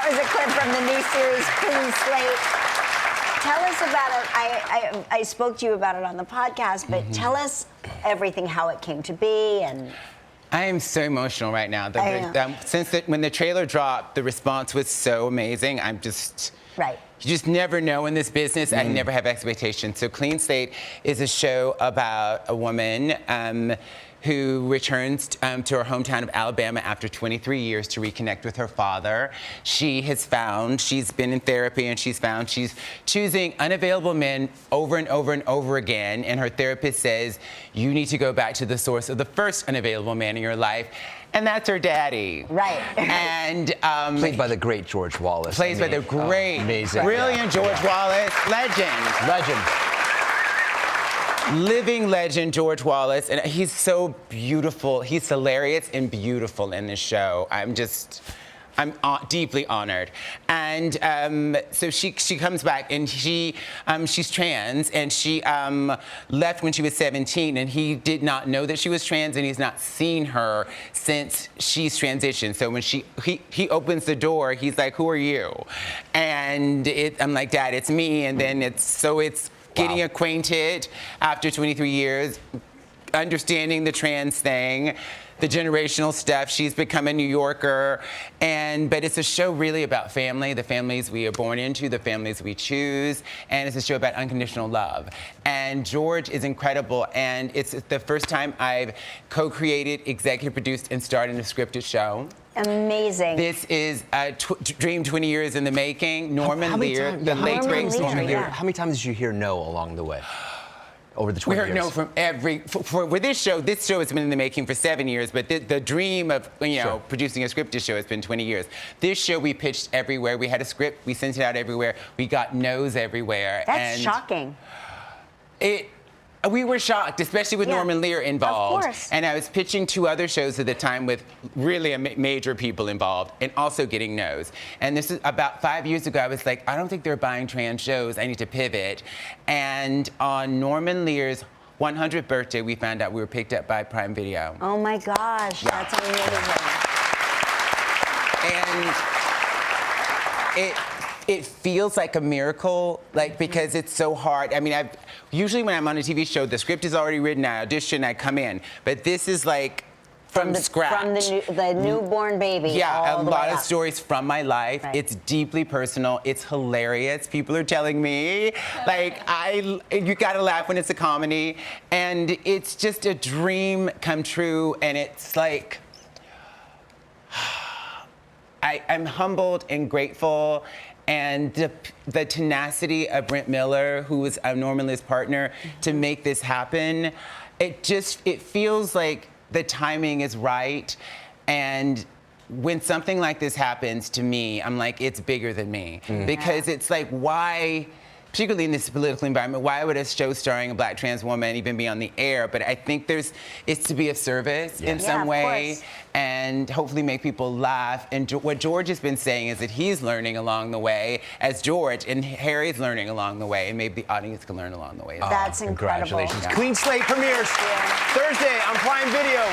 was a clip from the new series, Clean Slate. Tell us about it. I spoke to you about it on the podcast, but tell us everything, how it came to be, and... I am so emotional right now. Since when the trailer dropped, the response was so amazing. I'm just... Right. You just never know in this business. I never have expectations. So Clean Slate is a show about a woman who returns to her hometown of Alabama after 23 years to reconnect with her father. She's been in therapy, and she's found she's choosing unavailable men over and over and over again. And her therapist says, you need to go back to the source of the first unavailable man in your life. And that's her daddy. Right. And played by the great George Wallace. Plays by the great, amazing, brilliant George Wallace, legend. Living legend, George Wallace, and he's so beautiful. He's hilarious and beautiful in this show. I'm deeply honored. And so she comes back, and she's trans, and she left when she was 17, and he did not know that she was trans, and he's not seen her since she's transitioned. So when he opens the door, he's like, who are you? And I'm like, Dad, it's me. And then it's getting acquainted after 23 years, understanding the trans thing, the generational stuff. She's become a New Yorker, but it's a show really about family, the families we are born into, the families we choose, and it's a show about unconditional love. And George is incredible, and it's the first time I've co-created, executive produced, and starred in a scripted show. Amazing. This is a dream 20 years in the making. Norman Lear, the late great Norman Lear. How many times did you hear no along the way? Over the 20 years? We heard no from for this show has been in the making for 7 years, but the dream of producing a scripted show has been 20 years. This show we pitched everywhere. We had a script, we sent it out everywhere. We got no's everywhere. That's shocking. We were shocked, especially with Norman Lear involved. Of course. And I was pitching 2 other shows at the time with really major people involved and also getting no's. And this is about 5 years ago. I was like, I don't think they're buying trans shows. I need to pivot. And on Norman Lear's 100th birthday, we found out we were picked up by Prime Video. Oh my gosh, that's amazing. And it feels like a miracle, because it's so hard. I mean, usually when I'm on a TV show, the script is already written, I audition, I come in. But this is like from scratch. From the newborn baby. Yeah, a lot of stories from my life. Right. It's deeply personal. It's hilarious. People are telling me, you gotta laugh when it's a comedy. And it's just a dream come true. And it's like, I'm humbled and grateful. And the tenacity of Brent Miller, who was Norman Lear's partner, to make this happen, it feels like the timing is right. And when something like this happens to me, I'm like, it's bigger than me. Because it's like, why, particularly in this political environment, why would a show starring a Black trans woman even be on the air? But I think it's to be of service in some way, and hopefully make people laugh. And what George has been saying is that he's learning along the way as George, and Harry's learning along the way, and maybe the audience can learn along the way. That's incredible. Congratulations. Clean Slate premieres Thursday on Prime Video.